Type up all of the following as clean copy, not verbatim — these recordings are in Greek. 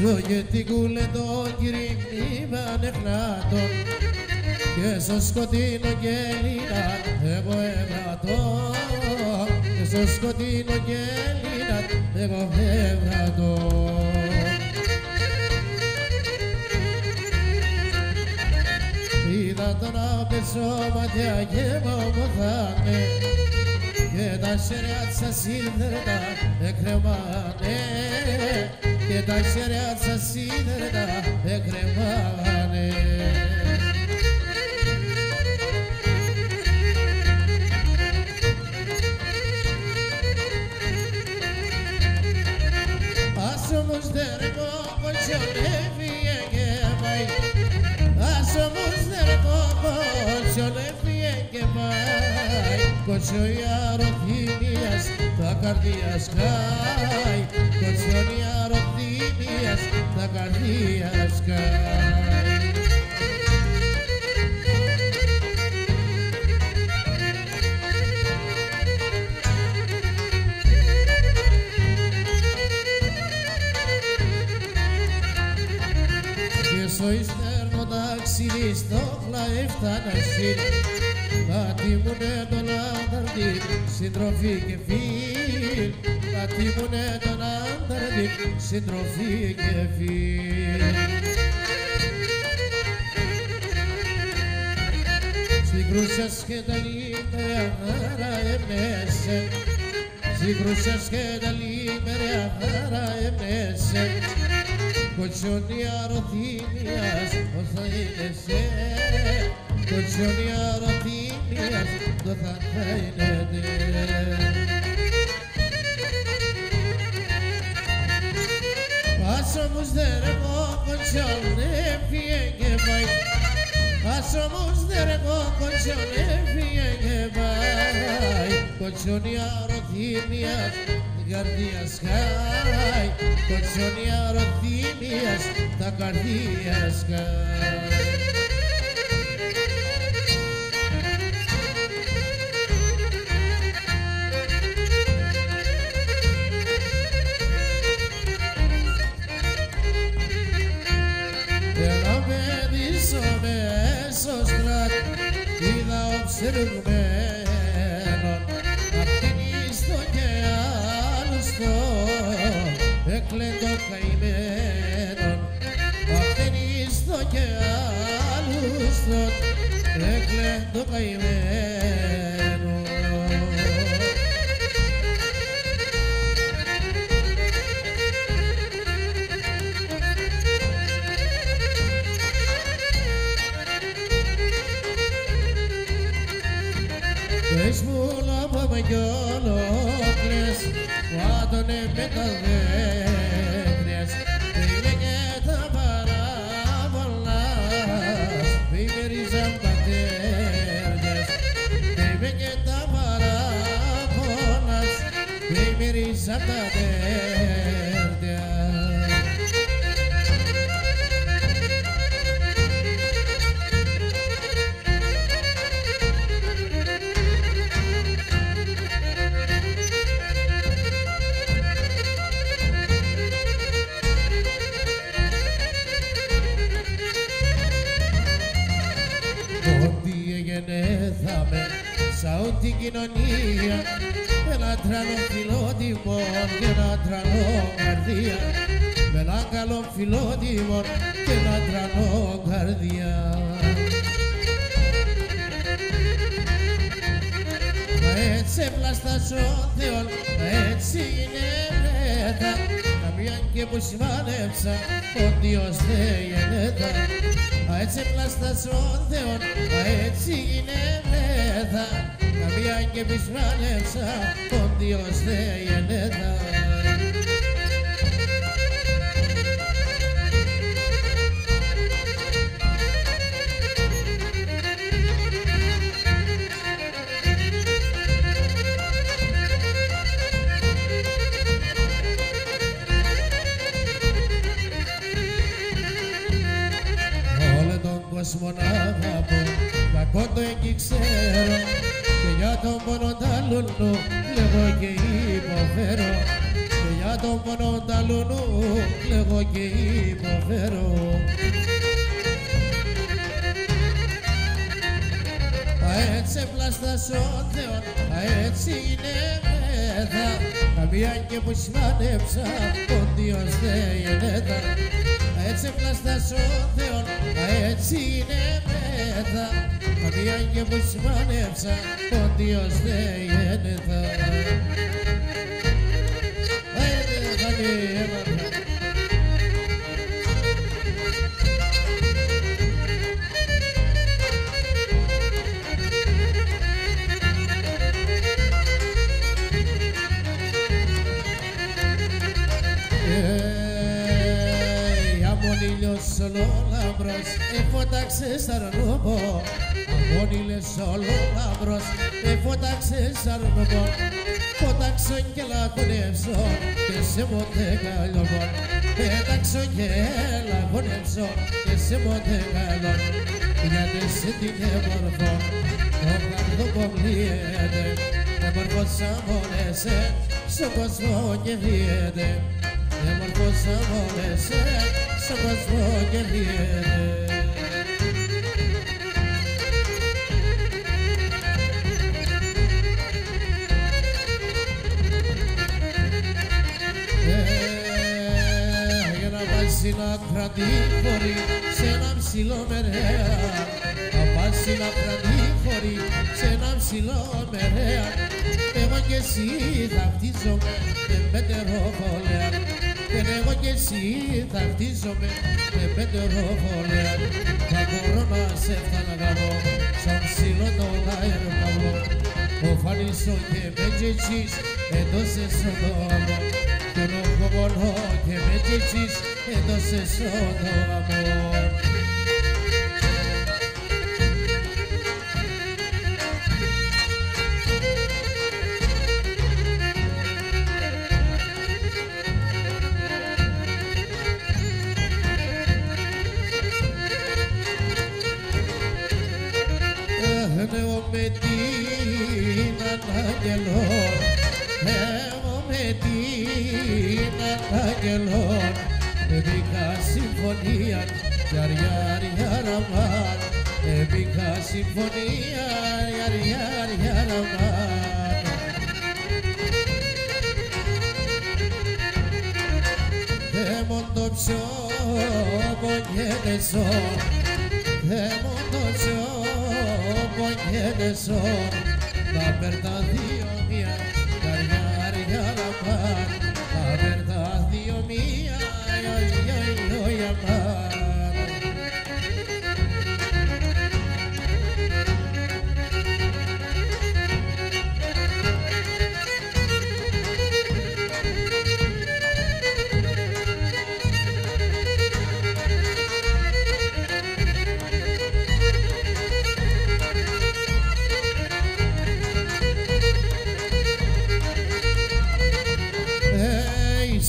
Στο γετικούλε το κυρίμνη πανεχνάτων και στο σκοτεινό γέλινα εγώ έβρατώ και στο σκοτεινό γέλινα εγώ έβρατώ. Είδα τον απεσώματια και μομωθάνε και τα σέρια τσα σίδερτα εκρεμάνε και τα σέρια τσα σίδερτα εκρεμάνε. Ας όμως δεν κοκοτσιολεύει και πάει, ας όμως δεν κοκοτσιολεύει και πάει, κοτσιό η αρωθήνιας τα καρδία σκάει, κοτσιό η αρωθήνιας τα καρδία σκάει. Στο ειστέρνο ταξίδι στο χλαέφτανα εσύ να τιμουνε τον άνταρτη συντροφή και φίλ, να τιμουνε τον άνταρτη συντροφή και φίλ. Στην κρούσας και τα λίμερια χαρά εμέσαι, στην κρούσας και τα λίμερια χαρά εμέσαι, κοτσιόνι αρωθήνιας πώς θα είναι σε, κοτσιόνι αρωθήνιας το θα είναι τε. Ας όμως δεν εγώ κοτσιόνι και πάει, ας όμως δεν εγώ κοτσιόνι και πάει, κοτσιόνι αρωθήνιας την καρδία σκάει, κοτσιόνι αρωθήνιας τα καρδία σκάει. Ένα παιδί στο μέσο στράτ είδα οψερουμένον απτυνεί στο και άλλους το έκλαιτο καημένον, απτυνεί στο και άλλους το έκλαιτο καημένον. Πες μου να πάμε κι ολόκλες, πάτωνε με τα δέντρες, πήγε και τα παράβολας, πήγε ρίζαν τα τέρδες, πήγε και τα παράβολας, πήγε ρίζαν τα τέρδες. Σαν την κοινωνία ένα τρανό φιλότιμο και ένα τρανό καρδία, με ένα καλό φιλότιμο και ένα τρανό καρδιά. Έτσι έπλαστας ο Θεός, έτσι είναι μέτα, καμία και που σημάνεψα ο Διός δεν γενέτα. Έτσι έπλαστας ο Θεός, έτσι είναι μέτα, καμία και που σημάνεψα ο Διός δεν γενέτα. κόσμο να αγαπώ, κακό το εκεί ξέρω, και για τον πόνο τα λουνού λέγω και υποφέρω, και για τον πόνο τα λουνού λέγω και υποφέρω. Έτσι πλάστας ο Θεός, έτσι είναι μέθα. Καμία και που σημάδεψα, ο Διός δεν γενέτα. Έτσι πλάστας ο Θεός, έτσι είναι μέθα. Καμία και που σημάδεψα, ο Διός δεν γενέτα. Ήλιος ολόλαμπρος, εφώταξες αρνούμπο. Αμόν ήλιος ολόλαμπρος, εφώταξες αρνούμπο. Φώταξω και λαγωνεύσω και σε μοτέ καλιωμόν. Πέταξω και λαγωνεύσω και σε μοτέ καλιωμόν. Γιατί σε την εμορφώ, το καρδό κομπλίεται. Εμορφώς αμόνεσαι, στον κόσμο και λύεται. Εμορφώς αμόνεσαι, στον κόσμο και λύεται. Για να βάζει να κρατεί χωρί σε ένα ψηλό μερέα. Να βάζει να κρατεί χωρί σε ένα ψηλό μερέα. Εγώ κι εσύ ταυτίζομαι με μετεροβολέα. Εγώ κι εσύ ταυτίζομαι με μετεροβολέα. Θα μπορώ να σε φταναγαμώ σαν ψηλό το αεροπλανό. Ο φανίσο και με τζιτσις έδωσες ο δρόμο. Τον οχοβολό και με τζιτσις έδωσες ο δρόμο. Εγώ με την αναγγελώ, εγώ με την αναγγελώ. Μπήκα συμφωνία, γιαριάριαραμάν. Μπήκα συμφωνία, γιαριάριαραμάν. Δέμον το ψώμο και δεσό, δέμον το ψώμο και δεσό. Θα περτά δύο μία, γιαριάριαραμάν. Θα περτά δύο μία, γιαριάριαραμάν.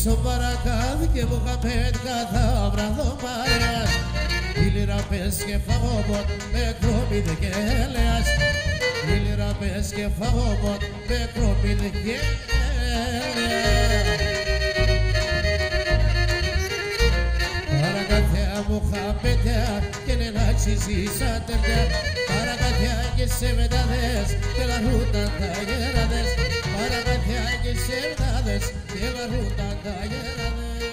Στο παρακάδι και Μουχαμπέτ κατά βραδό παρέας. Ήλιρα πες και φαγόμον με κρόμιδε και έλεας. Ήλιρα πες και φαγόμον με κρόμιδε και έλεας. Παρακαθιά Μουχαμπέτια και νελάξεις ίσατεριά. Παρακαθιά και σε μεταδές και λαρούταν τα γεραδές. Παρακαθιά και σε μεταδές και λαρούταν τα γεραδές.